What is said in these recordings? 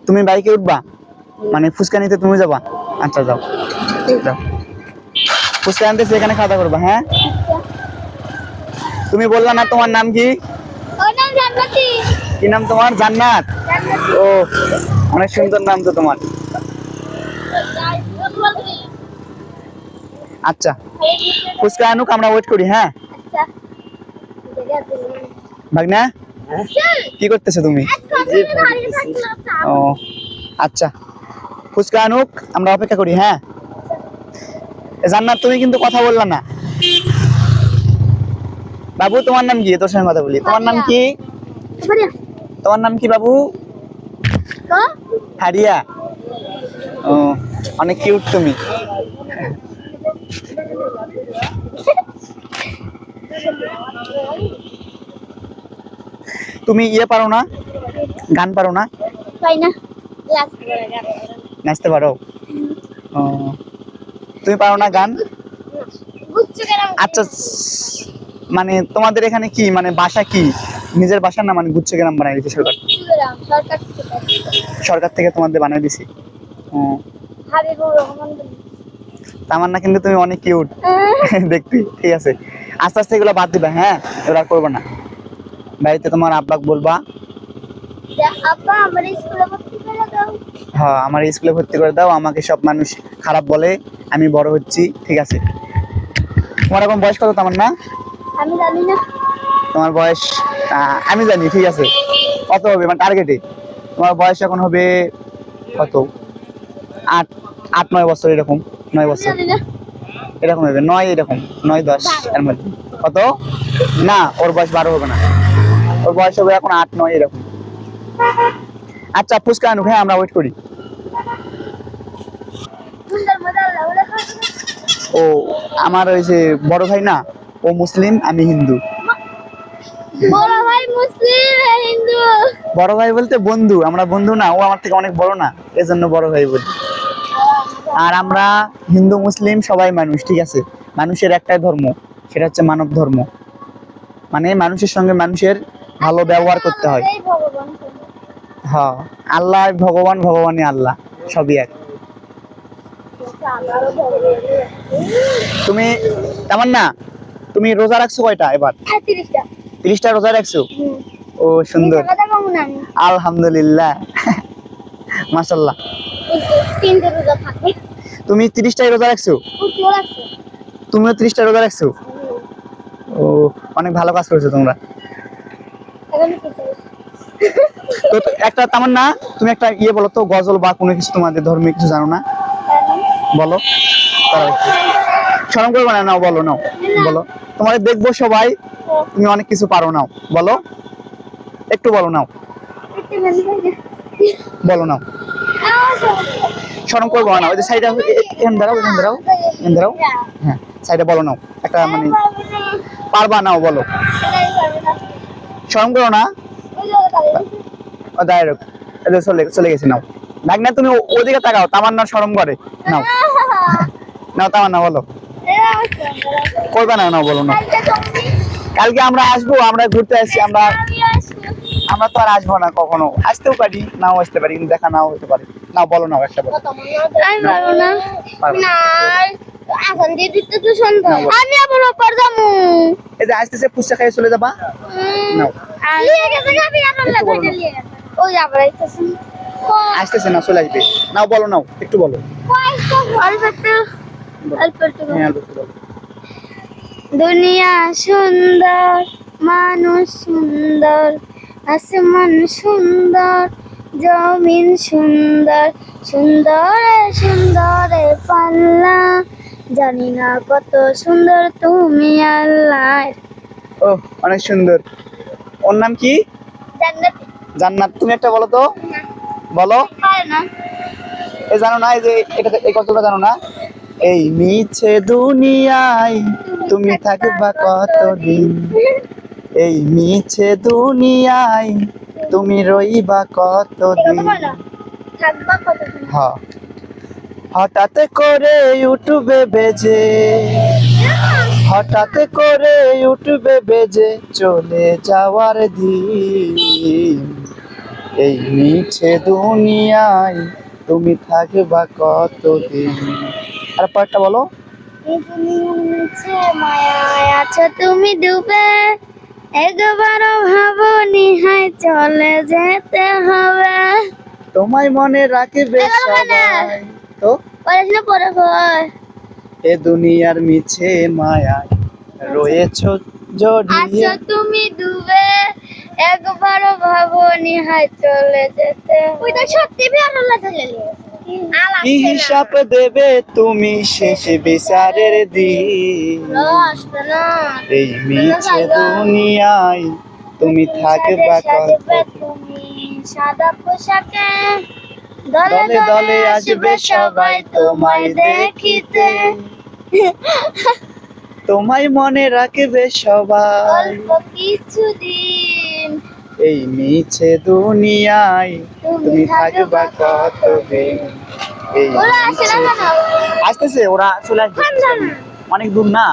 তুমি বাইকে উঠবা, মানে ফুচকা নিতে তুমি যাবা? আচ্ছা যাও যাও, ফুচকা আনতেছি, এখানে খাওয়া দাওয়া করবা। হ্যাঁ, তুমি বললা না তোমার নাম কি? কি নাম তোমার? জান্নাত। ও, অনেক সুন্দর নাম তো তোমার। আচ্ছা, ফুচকা আনুক, আমরা ওয়েট করি। হ্যাঁ ভাগনা, কি করতেছো তুমি? ও আচ্ছা, ফুচকা আনুক, আমরা অপেক্ষা করি। হ্যাঁ জান্নাত, তুমি কিন্তু কথা বললা না। বাবু তোমার নাম কি? তোর সঙ্গে কথা বলি। তোমার নাম কি? তোমার নাম কি বাবু? হারিয়া। ও, অনেক কিউট তুমি। তুমি ইয়ে পারো না, গান পারো না? নাচতে পারো? ও, তুমি পারো না গান? আচ্ছা, মানে তোমাদের এখানে কি, মানে বাসা কি, নিজের বাসা না মানে গুচ্ছ গ্রাম বানাই দিয়েছে সরকার? সরকার থেকে তোমাদের বানাই দিছি। ও, তামান্না কিন্তু তুমি অনেক কিউট দেখতে। ঠিক আছে, আস্তে আস্তে এগুলো বাদ দিবা। হ্যাঁ, এগুলো আর করবে না। বাড়িতে তোমার আব্বাকে বলবা, হ্যাঁ আমার স্কুলে ভর্তি করে দাও, আমাকে সব মানুষ খারাপ বলে, আমি বড় হচ্ছি। ঠিক আছে, তোমার এখন বয়স কত তামান্না? আমি জানি না। তোমার বয়স আমি জানি। ঠিক আছে, কত হবে মানে টার্গেটে? তোমার বয়স এখন হবে কত? 8-9 বছর, এরকম 9 বছর এরকম হবে। 9, এরকম 9-10 এর মধ্যে। কত? না, ওর বয়স 12 হবে না, ওর বয়স হবে এখন 8-9 এরকম। আচ্ছা, ফুচকা আনুক। হ্যাঁ, আমরা ওয়েট করি। ও, আমার ওই যে বড় ভাই না, ও মুসলিম, আমি হিন্দু। বড় ভাই মুসলিম, হিন্দু। বড় ভাই বলতে বন্ধু, আমরা বন্ধু না, ও আমার থেকে অনেক বড় না, এজন্য বড় ভাই বলি। আর আমরা হিন্দু মুসলিম সবাই মানুষ। ঠিক আছে, মানুষের একটাই ধর্ম, সেটা হচ্ছে মানব ধর্ম। মানে মানুষের সঙ্গে মানুষের ভালো ব্যবহার করতে হয়। হ্যাঁ, আল্লাহ ভগবান, ভগবানই আল্লাহ, সবই এক। তুমি তামান্না, তুমি রোজা রাখছো কয়টা এবার? 30টা। 30টা রোজা রাখছো? ও সুন্দর, আলহামদুলিল্লাহ, মাশাআল্লাহ। তুমি 30টাই রোজা রাখছো? তুমিও 30টা রোজা রাখছো? ও, অনেক ভালো কাজ করেছো তোমরা। তো একটা তামান্না, তুমি একটা ইয়ে বলো তো, গজল বা কোনো কিছু, তোমাদের ধর্মীয় কিছু জানো না? বলো, শরম করবে না, নাও বলো, নাও বলো, তোমাদের দেখবো সবাই, তুমি অনেক কিছু পারো, নাও বলো, একটু বলো, নাও বলো, নাও, শরম করবো না। ওই যে সাইডে এখানে দাঁড়াও, এখানে দাঁড়াও, এখানে দাঁড়াও। হ্যাঁ, সাইডে বলো, নাও একটা, মানে পারবা, নাও বলো, শরম করো না। ডাইরেক্ট চলে চলে গেছি, নাও। দেখ না, তুমি ওদিকে তাকাও, তামান্না শরম করে। নাও নাও তামান্না, বলো, করবে না, নাও বলো, নাও। কালকে আমরা আসবো, আমরা ঘুরতে আসছি, আমরা আমরা তো আর আসবো না, কখনো আসতেও পারি, নাও আসতে পারি, কিন্তু দেখা নাও হতে পারে। নাও বলো, নাও একটা বলো। আমি আবার ওপর যাবো। এই যে আসতেছে, ফুচকা খাইয়ে চলে যাবা। নাও, আসতেছে না, চলে আসবে। নাও বলো, নাও একটু বলো। দুনিয়া সুন্দর, মানুষ সুন্দর, আসমান সুন্দর, জমিন সুন্দর, সুন্দরে সুন্দরে পাল্লা, জানি না কত সুন্দর তুমি আল্লাহ। ও, অনেক সুন্দর। ওর নাম কি? জান্নাতি। জান্নাত। তুমি একটা বলো তো, বলো। না, এই জানো না, এই যে এটা, এই কতটা জানো না? এই মিছে দুনিয়ায় তুমি থাকবা কতদিন, এই মিছে দুনিয়ায় তুমি রইবা কতদিন। থাকবা কতদিন? হ্যাঁ, হঠাৎ করে ইউটিউবে বেজে, হঠাৎ করে ইউটিউবে বেজে চলে যাওয়ার দিন, এই মিছে দুনিয়ায় তুমি থাকবা কতদিন। আর পার্টটা বলো। এই দুনিয়ার নিচে মায়ায় আছো তুমি ডুবে, একবারও ভাবনি হায় চলে যেতে হবে। তোমায় মনে রাখবে সবাই। তো পড়াশোনা পরে হয়। এ দুনিয়ার মিছে মায়ায় রয়েছো জড়িয়ে। আছো তুমি ডুবে, একবারও ভাবনি হায় চলে যেতে হবে। ওই তো সত্যি বেরোলা চলে কি হিসাব দেবে তুমি শেষ বিচারের দিন। এই মিছে দুনিয়ায় তুমি থাকবা কতদিন। তুমি সাদা পোশাকে দলে দলে আসবে সবাই তোমায় দেখিতে। তোমায় মনে রাখবে সবাই। অল্প কিছুদিন এই মিছে দুনিয়ায় তুমি থাকবা কতদিন। এই ওরা আসে না মিছে- কেন? আসতেছে, ওরা চলে আসবে। অনেক দূর না।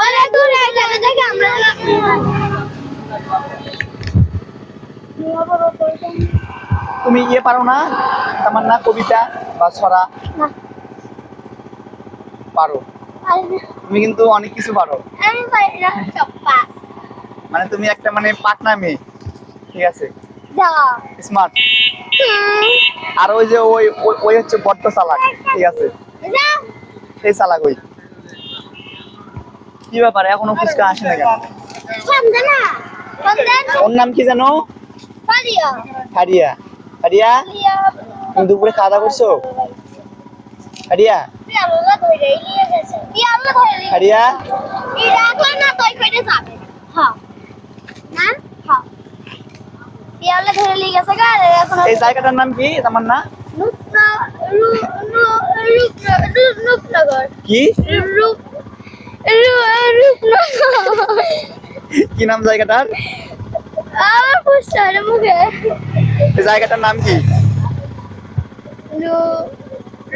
অনেক দূরে গেলে দেখে আমরা তুমি পারো না তামান্না, কবিতা বা ছড়া? না, পারো। পারি না। তুমি কিন্তু অনেক কিছু পারো। আমি পারি না চপ্পা। মানে তুমি একটা মানে পাকনা মেয়ে, ঠিক আছে, যা স্মার্ট। আর ওই যে ওই ওই- ওই হচ্ছে বড্ড চালাক, ঠিক আছে, যা সেই চালাক ওই। কি ব্যাপার এখনো ফুচকা আসে না কেন? সামনে না বন্ধন ওর নাম কি জানো? পারিয়া হারিয়া। হারিয়া, পারিয়া তুমি দুপুরে খাওয়া দাওয়া করছো? হারিয়া, পিয়ালা ধরে নিয়ে গেছে পিয়ালা ধরে নিয়ে হারিয়া, এই রাখলা না তুই কইতে যাবে হ্যাঁ না হ্যাঁ পিয়ালা ধরে নিয়ে গেছে গা এখন এই জায়গাটার নাম কি তামান্না? রূপনগর কি রূপ রূপনগর কি নাম জায়গাটার? আমার পোস্টার মুখে এই জায়গাটার নাম কি?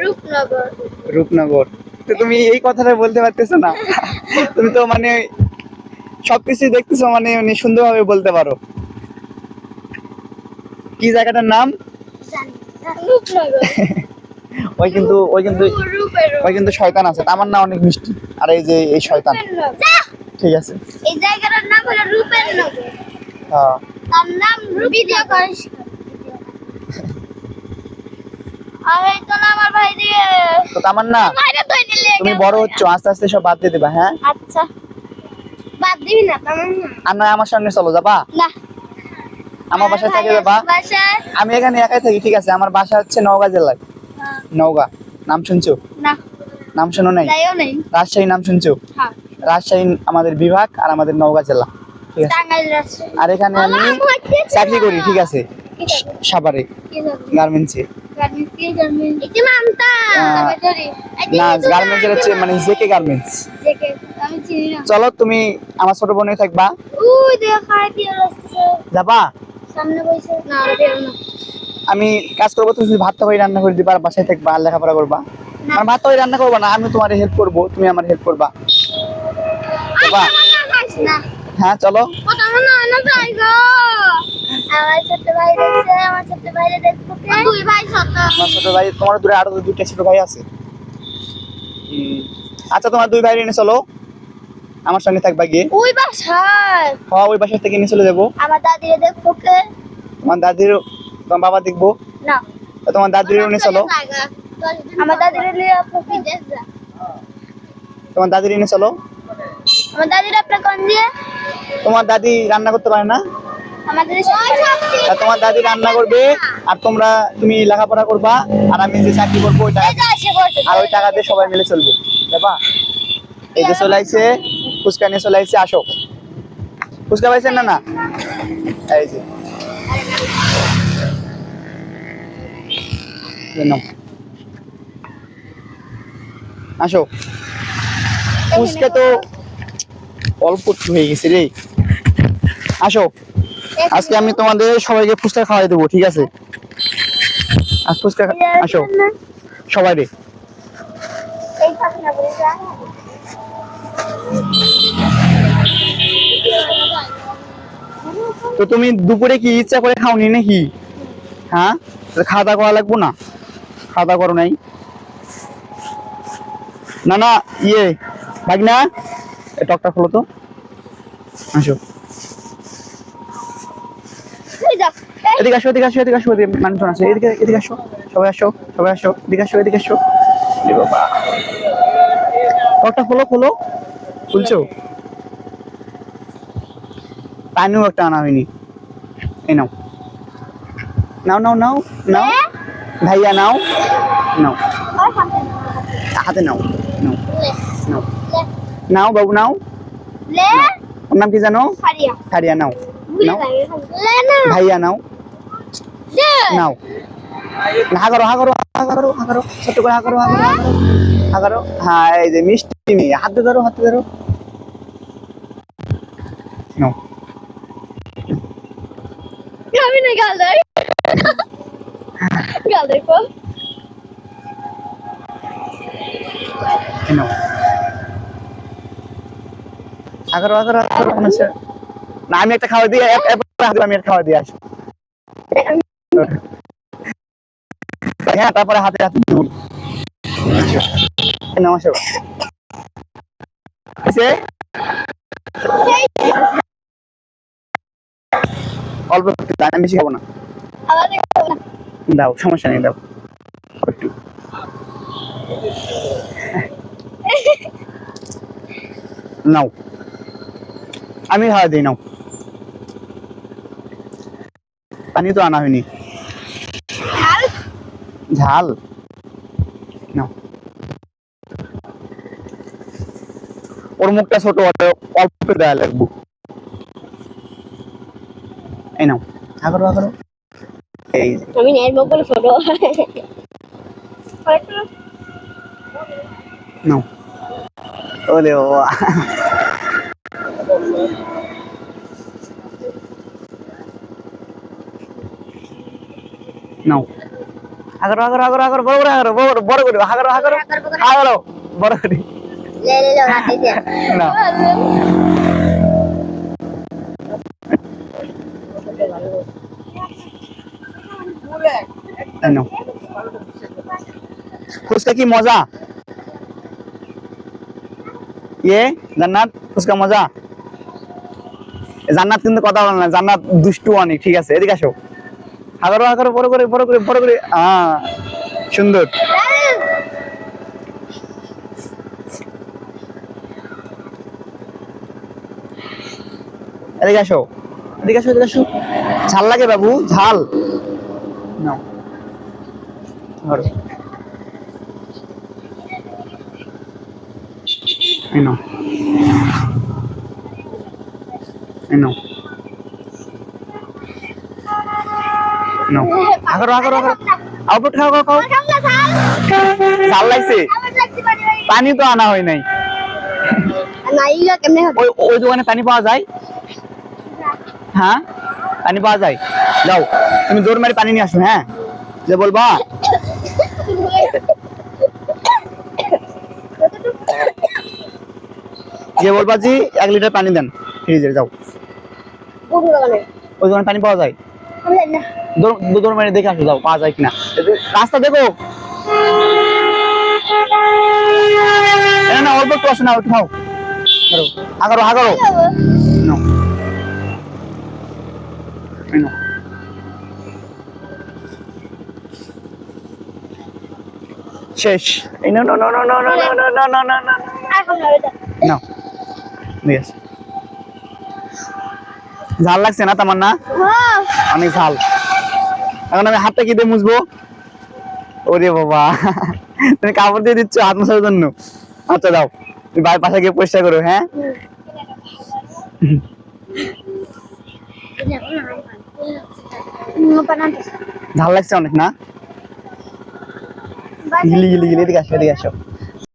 রূপনগর রূপনগর। তো তুমি এই কথাটা বলতে পারতেছো না? তুমি তো মানে সবকিছু দেখতেছো, মানে মানে সুন্দরভাবে বলতে পারো। কি জায়গাটার নাম? রূপনগর ওই কিন্তু শয়তান আছে, আমার না অনেক মিষ্টি। আর এই যে এই শয়তান, ঠিক আছে। এই জায়গাটার নাম হলো রূপের নগর হ্যাঁ, তার নাম ভিডিও করিস আর এই তো না আমার ভাই দিয়ে তো তামান্না, ভাইরা তো নিলে তুমি বড় হচ্ছ, আস্তে আস্তে সব বাদ দিয়ে দিবা, হ্যাঁ? আচ্ছা বাদ দিবি না তামান না আর না আমার সামনে চলো, যাবা? না আমার বাসায় থেকে যাবা। বাসায় আমি এখানে একাই থাকি, ঠিক আছে। আমার বাসা হচ্ছে নওগাঁ জেলায়। নওগাঁ নাম শুনছো? না নাম শোনো নাই? যাইও নেই রাজশাহী নাম শুনছো? হ্যাঁ রাজশাহী আমাদের বিভাগ আর আমাদের নওগাঁ জেলা, ঠিক আছে। টাঙ্গাইল রাখছে আর এখানে আমি চাকরি করি, ঠিক আছে, সাভারে গার্মেন্টসে। এটি মানতা না, গার্মেন্টস হচ্ছে মানে জেকে গার্মেন্টস। আমি চিনি না চলো, তুমি আমার ছোট বোনে থাকবা, ওই দেখায় দিয়ে আসছে যাবা? সামনে বসে না বের না আমি কাজ করবো, তুমি শুধু ভাত তরকারি রান্না করে দিবা আর বাসায় থাকবা আর লেখাপড়া করবা। আর ভাত তরকারি রান্না করবা না, আমি তোমার হেল্প করবো, তুমি আমার হেল্প করবা, যাবা? না হ্যাঁ চলো। কথা মনে হয় না যাই গো আমার ছোট ভাই দেখছে আমার ছোট ভাইরে দেখবো কে দুই ভাই ছোট তোমার ছোট ভাই, তোমার দূরে আরো দুইটা ছোট ভাই আছে। আচ্ছা, তোমার দুই ভাই এনে চলো, আমার সঙ্গে থাকবা গিয়ে। ওই বাসায় হ্যাঁ, ওই বাসা থেকে নিয়ে চলে যাবো। আমার দাদিরে দেখবো কে তোমার দাদির, তোমার বাবা দেখবো। না তো তোমার দাদির এনে চলো, আমার দাদিরে নিয়ে আপনি বিদেশ যা তোমার দাদির এনে চলো। আমার দাদির আপনার কোন দিয়ে তোমার দাদি রান্না করতে পারে না? আমাদের তা তোমার দাদি রান্না করবে আর তুমি লেখাপড়া করবা আর আমি যে চাকরি করবো ওই টাকা, আর ওই টাকা দিয়ে সবাই মিলে চলবো, যাবা? এই যে চলে আইছে, ফুচকা নিয়ে চলে আইছে, আসো। ফুচকা পাইছেন না? না, এই যে নাও। আসো। ফুচকা তো অল্প একটু হয়ে গেছে রে। আসো, আজকে আমি তোমাদের সবাইকে ফুচকা খাওয়াই দেবো, ঠিক আছে? আজ ফুচকা আসো সবাই রে। এই পাশে না বলে যা তো তুমি দুপুরে কি ইচ্ছা করে খাওনি নাকি? হ্যাঁ তাহলে খাওয়া দাওয়া করা লাগবো না? খাওয়া দাওয়া করো নাই? না না ইয়ে ভাগনা টকটা খোলো তো, আসো এই যা এদিকে আসো, এদিকে আসো, এদিকে আসো, মানুষজন আছে, এদিকে এদিকে আসো, সবাই আসো, সবাই আসো, এদিকে আসো, এদিকে আসো। এ বাবা, টকটা খোলো, খোলো, খুলছো? পানিও একটা আনা হয়নি, এই নাও, নাও নাও নাও নাও, ভাইয়া নাও, নাও, আর সামনে হাতে নাও, নাও, লে নাও, লে নাও বাবু নাও। লে ওর নাম কি জানো? ফারিয়া কারিয়া, নাও, ভুলে নাও, যাই লে না ভাইয়া নাও, দে নাও, হা করো, হা করো, হা করো, হা করো, ছোট্ট করে হা করো, হা করো, হা করো, হ্যাঁ এই যে মিষ্টি মেয়ে, হাতে ধরো, হাতে ধরো, নাও, আমি না গাল দেই গাল দেখো এই নাও, হা করো, হা করো, হা করো, মনে হচ্ছে- না আমি একটা খাওয়া দিয়ে আমি একটা খাওয়া দিয়ে আসবো। হ্যাঁ তারপরে হাতে হাতে দিব। নাও আসো, এসে অল্প একটু দাও, আমি বেশি খাবো না। আবার দেখো না দাও সমস্যা নেই, দাও একটু। নাও আমি খাওয়া দিই, নাও, পানি তো আনা হয়নি, আর ঝাল, নাও, ওর মুখটা ছোট, অল্প একটু দেওয়া লাগবো, এই নাও, আগরো আগরো, এই যে, আমি নেট বকল ছোট নাও, ওলে বাবা, নাও, আগরো আগরো আগরো আগরো, বড় করে আগরো, বড় করে আগরো আগরো আগরো, বড় করে, ले ले लो हाथ से নাও, এই নাও, ফুচকা কি মজা, ইয়ে জান্নাত ফুচকা মজা, জান্নাত কিন্তু কথা বলে না, জান্নাত দুষ্টু অনেক, ঠিক আছে এদিকে আসো, আগরো আগরো, বড় করে বড় করে বড় করে, সুন্দর, এদিকে আসো, এদিকে আসো, এদিকে আসো, ঝাল লাগে বাবু, ঝাল, নাও, ধরো, এই নাও, এই নাও, নাও, আগরো আগরো আগরো, আউটপুট খাও খাও খাও, ঝাল লাগছে, পানি তো আনা হয় নাই, नाइगा केमने होता ওই ওই দোকানে পানি পাওয়া যায়, হ্যাঁ পানি পাওয়া যায়, যাও তুমি জোর মারি পানি নিয়ে আসো, হ্যাঁ যে বলবা, যে বলবা জি 1 লিটার পানি দেন ফ্রিজে, যাও बुढ़ू लगाने ওই দোকানে পানি পাওয়া যায়, हम लेना দোর মারি দেখে আসো, যাও পাওয়া যায় কিনা, রাস্তা দেখো, না না অল্প একটু আসো, না একটু খাও, ধরো আগরো আগরো, নাও, এই নাও, শেষ, এই নাও নাও নাও নাও নাও নাও নাও নাও নাও নাও নাও আর हम लेना নাও, দিয়ে আসো। ঝাল লাগছে না তোমার, না हां অনেক ঝাল, এখন আমি হাতটা কি দিয়ে মুছবো, ওরে বাবা, তুমি কাপড় দিয়ে দিচ্ছ হাত মোছার জন্য, আচ্ছা দাও তুমি বাড়ির পাশে গিয়ে পরিষ্কার করো, হ্যাঁ ঝাল লাগছে অনেক না, গিলি গিলি গিলি, এদিকে আসো, এদিকে আসো,